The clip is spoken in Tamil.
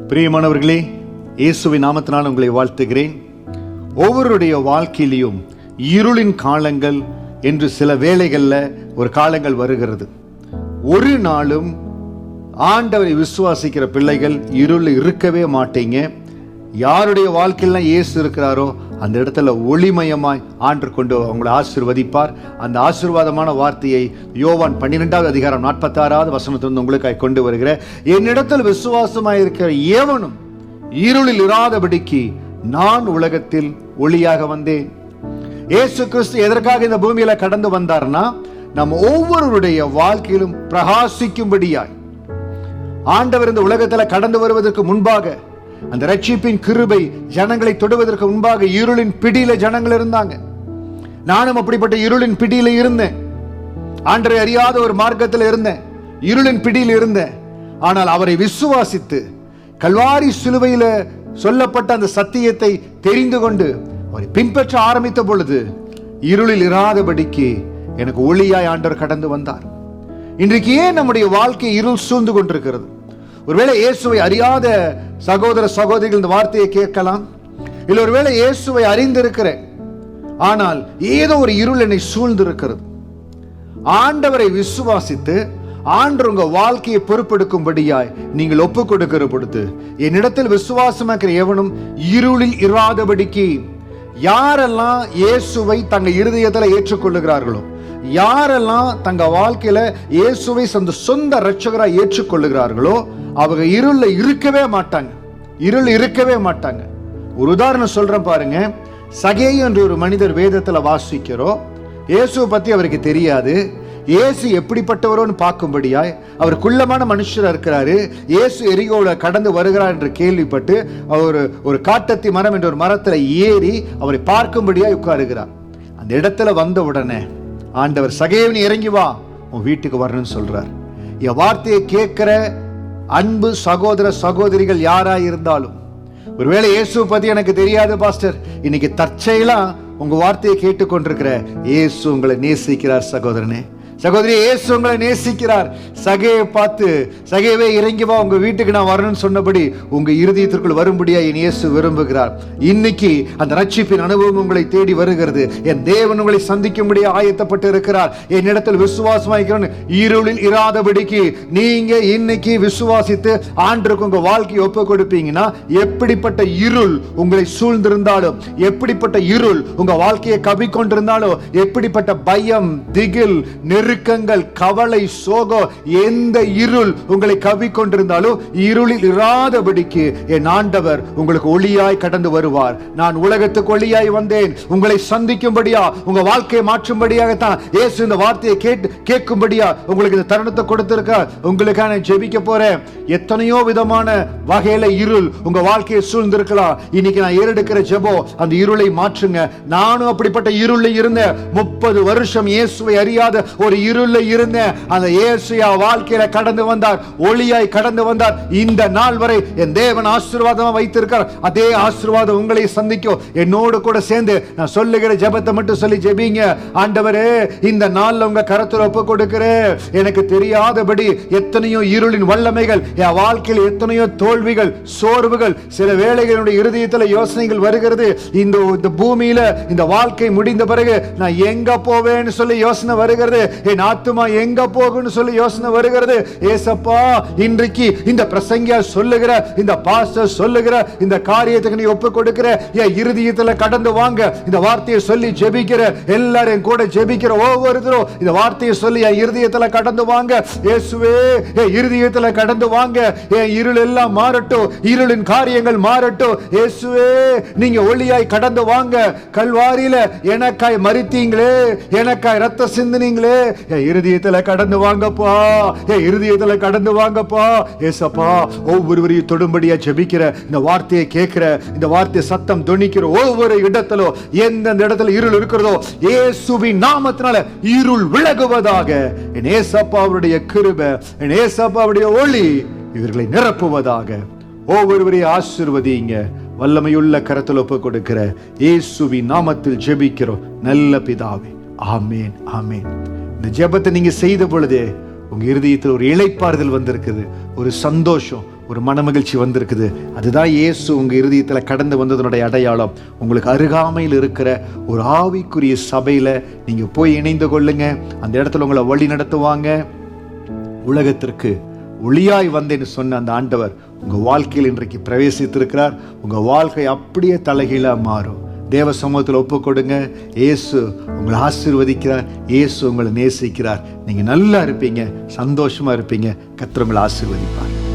பிரியமானவர்களே, இயேசுவின் நாமத்தினால் உங்களை வாழ்த்துகிறேன். ஒவ்வொருடைய வாழ்க்கையிலும் இருளின் காலங்கள் என்று சில வேளைகளில் ஒரு காலங்கள் வருகிறது. ஒரு நாளும் ஆண்டவரை விசுவாசிக்கிற பிள்ளைகள் இருள் இருக்கவே மாட்டீங்க. யாருடைய வாழ்க்கையில இயேசு இருக்கிறாரோ அந்த இடத்துல ஒளிமயமாய் ஆண்டு கொண்டு அவங்களை ஆசீர்வதிப்பார். அந்த ஆசீர்வாதமான வார்த்தையை யோவான் 12வது அதிகாரம் 46வது வசனத்திலிருந்து உங்களுக்காக கொண்டு வருகிற, என்னிடத்தில் விசுவாசமாய் இருக்கிற எவனும் இருளில் இராதபடிக்கு நான் உலகத்தில் ஒளியாக வந்தேன். இயேசு கிறிஸ்து எதற்காக இந்த பூமியில கடந்து வந்தார்னா, நம்ம ஒவ்வொருடைய வாழ்க்கையிலும் பிரகாசிக்கும்படியாய். ஆண்டவர் இந்த உலகத்துல கடந்து வருவதற்கு முன்பாக, அந்த ரட்சிப்பின் கிருபை ஜனங்களை தொடுவதற்கு முன்பாக இருளின் பிடியில ஜனங்கள் இருந்தாங்க. நானும் அப்படிப்பட்ட இருளின் பிடியில இருந்தேன். ஆண்டவரை அறியாத ஒரு மார்க்கத்தில் இருந்தேன், இருளின் பிடியில் இருந்தேன். ஆனால் அவரை விசுவாசித்து கல்வாரி சிலுவையில சொல்லப்பட்ட அந்த சத்தியத்தை தெரிந்து கொண்டு அவரை பின்பற்ற ஆரம்பித்த பொழுது இருளில் இராதபடிக்கு எனக்கு ஒளியாய் ஆண்டவர் கடந்து வந்தார். இன்றைக்கு ஏன் நம்முடைய வாழ்க்கை இருள் சூழ்ந்து கொண்டிருக்கிறது? ஒருவேளை இயேசுவை அறியாத சகோதர சகோதரிகள் இந்த வார்த்தையை கேட்கலாம். இல்லை, ஒருவேளை இயேசுவை அறிந்திருக்கிறேன், ஆனால் ஏதோ ஒரு இருள் என்னை சூழ்ந்து இருக்கிறது. ஆண்டவரை விசுவாசித்து ஆண்டவர் உங்க வாழ்க்கையை பொறுப்பெடுக்கும்படியாய் நீங்கள் ஒப்பு கொடுக்கிற பொழுது, என்னிடத்தில் விசுவாசமாக்கிற எவனும் இருளில் இராதபடிக்கு. யாரெல்லாம் இயேசுவை தங்க இருதயத்தில் ஏற்றுக்கொள்ளுகிறார்களோ, யாரெல்லாம் தங்க வாழ்க்கையில இயேசுவை சொந்த இரட்சகராய் ஏற்றுக்கொள்ளுகிறார்களோ, அவங்க இருள்ல இருக்கவே மாட்டாங்க. இருள் இருக்கவே மாட்டாங்க. ஒரு உதாரணம் சொல்றேன் பாருங்க. சகேயு என்ற ஒரு மனிதர் வேதத்துல வாசிக்கிறோம். இயேசுவை பத்தி அவருக்கு தெரியாது. இயேசு எப்படிப்பட்டவரோன்னு பார்க்கும்படியாய், அவர் குள்ளமான மனுஷரா இருக்கிறாரு. இயேசு எரிகோல கடந்து வருகிறார் என்று கேள்விப்பட்டு அவர் ஒரு காட்டத்தி மரம் என்ற ஒரு மரத்துல ஏறி அவரை பார்க்கும்படியாய் உட்காருகிறார். அந்த இடத்துல வந்த உடனே ஆண்டவர், சகேயு இறங்கி வா, உன் வீட்டுக்கு வரணும்னு சொல்றார். என் வார்த்தையை கேட்கிற அன்பு சகோதர சகோதரிகள் யாராய் இருந்தாலும், ஒருவேளை இயேசு பத்தி எனக்கு தெரியாது பாஸ்டர், இன்னைக்கு தற்செயலா உங்க வார்த்தையை கேட்டுக்கொண்டிருக்கிற இயேசு உங்களை நேசிக்கிறார். சகோதரனே, சகோதரி, இயேசு உங்களை நேசிக்கிறார். சகேயை பார்த்து, சகேவே இறங்கி வா, உங்க வீட்டுக்கு நான் வரணும்னு சொன்னபடி உங்க இருதயத்திற்குள் வரும்படியா என் இயேசு விரும்புகிறார். இன்னைக்கு அந்த ரட்சிப்பின் அனுபவம் உங்களை தேடி வருகிறது. என் தேவன் உங்களை சந்திக்கும்படியா ஆயத்தப்பட்டு இருக்கிறார். என்னிடத்தில் விசுவாசமாய்க்கிறோன்னு இருளில் இராதபடிக்கு நீங்க இன்னைக்கு விசுவாசித்து ஆண்டவருக்கு உங்க வாழ்க்கையை ஒப்பு கொடுப்பீங்கன்னா, எப்படிப்பட்ட இருள் உங்களை சூழ்ந்திருந்தாலும், எப்படிப்பட்ட இருள் உங்க வாழ்க்கையை கவிக்கொண்டிருந்தாலும், எப்படிப்பட்ட பயம், திகில், நெருக்கங்கள், கவலை, சோகம், எந்த இருள் உங்களை கவிக்கொண்டிருந்தாலும் இருளில் இராதபடிக்கு என் ஆண்டவர் உங்களுக்கு ஒளியாய் கடந்து வருவார். நான் உலகத்துக்கு ஒளியாய் வந்தேன், உங்களை சந்திக்கும்படியா, உங்க வாழ்க்கையை மாற்றும்படியாகத்தான் இயேசு இந்த வார்த்தையை கேட்கும்படியா உங்களுக்கு இந்த தருணத்தை கொடுத்திருக்கார். உங்களுக்காக ஜெபிக்க போறேன். எத்தனையோ விதமான வகையில இருள் உங்க வாழ்க்கையை சூழ்ந்திருக்கலாம். இன்னைக்கு நான் ஏறெடுக்கிற ஜெபம் அந்த இருளை மாற்றுங்க. நானும் அப்படிப்பட்ட இருளை இருந்தேன். 30 வருஷம் இயேசுவை அறியாத ஒரு இருள இருந்த அந்த இயேசுயா வாழ்க்கையில கடந்து வந்தார், ஒளியாய் கடந்து வந்தார். இந்த நாள் வரை என் தேவன் ஆசீர்வாதமா வைத்திருக்கார். அதே ஆசீர்வாதம் உங்களை சந்திக்கும். என்னோடு கூட சேர்ந்து நான் சொல்லுகிற ஜெபத்தை மட்டும் சொல்லி ஜெபிங்க. ஆண்டவரே, இந்த நாள்ல உங்க கரத்தில் ஒப்பு கொடுக்கிறேன். எனக்கு தெரியாதபடி எத்தனையோ இருளின் வல்லமைகள் என் வாழ்க்கையில், எத்தனையோ தோல்விகள், சோர்வுகள், சில வேளைகளுடைய இருதயத்தில் யோசனைகள் வருகிறது. இந்த பூமியில இந்த வாழ்க்கை முடிந்த பிறகு நான் எங்க போவேன்னு சொல்லி யோசனை வருகிறது. என் ஆத்துமா எங்க போகும்னு சொல்லி யோசனை வருகிறது. ஏசப்பா, இன்றைக்கு இந்த பிரசங்கியா சொல்லுகிற, இந்த பாஸ்டர் சொல்லுகிற இந்த காரியத்துக்கு நீ ஒப்பு கொடுக்கிற, என் இருதயத்துல கடந்து வாங்க. இந்த வார்த்தையை சொல்லி ஜெபிக்கிற எல்லாரும் கூட ஜெபிக்கிற ஒவ்வொருத்தரும் இந்த வார்த்தையை சொல்லி என் இருதயத்துல கடந்து வாங்க. இயேசுவே, என் இருதயத்துல கடந்து வாங்க. என் இருள் எல்லாம் மாறட்டும், இருளின் காரியங்கள் மாறட்டும். இயேசுவே, நீங்க ஒளியாய் கடந்து வாங்க. கல்வாரியில எனக்காய் மரித்தீங்களே, எனக்காய் ரத்த சிந்தினீங்களே, என் இருதயத்துல கடந்து வாங்கப்பா, என் இருதயத்துல கடந்து வாங்கப்பா. ஏசப்பா, ஒவ்வொருவரையும் தொடும்படியா ஜெபிக்கிற, இந்த வார்த்தையை கேட்கிற, இந்த வார்த்தை சத்தம் தொனிக்கிற ஒவ்வொரு இடத்திலும், எந்தெந்த இடத்துல இருள் இருக்கிறதோ இயேசுவின் நாமத்தினால இருள் விலகுவதாக. என் ஏசப்பாவுடைய கிருபை, என் ஏசப்பாவுடைய ஒளி இவர்களை நிரப்புவதாக. ஒவ்வொருவரையும் ஆசீர்வதிங்க. வல்லமையுள்ள கரத்தில் ஒப்பு கொடுக்கிற இயேசுவின் நாமத்தில் ஜெபிக்கிறோம் நல்ல பிதாவே, ஆமேன், ஆமேன். இந்த ஜெபத்தை நீங்க செய்த பொழுதே உங்க இருதயத்தில் ஒரு இளைப்பாறுதல் வந்திருக்குது, ஒரு சந்தோஷம், ஒரு மனமகிழ்ச்சி வந்திருக்குது. அதுதான் இயேசு உங்கள் இருதயத்தில் கடந்து வந்ததனுடைய அடையாளம். உங்களுக்கு அருகாமையில் இருக்கிற ஒரு ஆவிக்குரிய சபையில் நீங்கள் போய் இணைந்து கொள்ளுங்க. அந்த இடத்துல உங்களை வழி நடத்துவாங்க. உலகத்திற்கு ஒளியாய் வந்தேன்னு சொன்ன அந்த ஆண்டவர் உங்கள் வாழ்க்கையில் இன்றைக்கு பிரவேசித்திருக்கிறார். உங்கள் வாழ்க்கை அப்படியே தலைகீழாக மாறும். தேவ சமூகத்தில் ஒப்பு கொடுங்க. இயேசு உங்களை ஆசீர்வதிக்கிறார். இயேசு உங்களை நேசிக்கிறார். நீங்கள் நல்லா இருப்பீங்க, சந்தோஷமாக இருப்பீங்க. கர்த்தர் உங்களை ஆசீர்வதிப்பார்.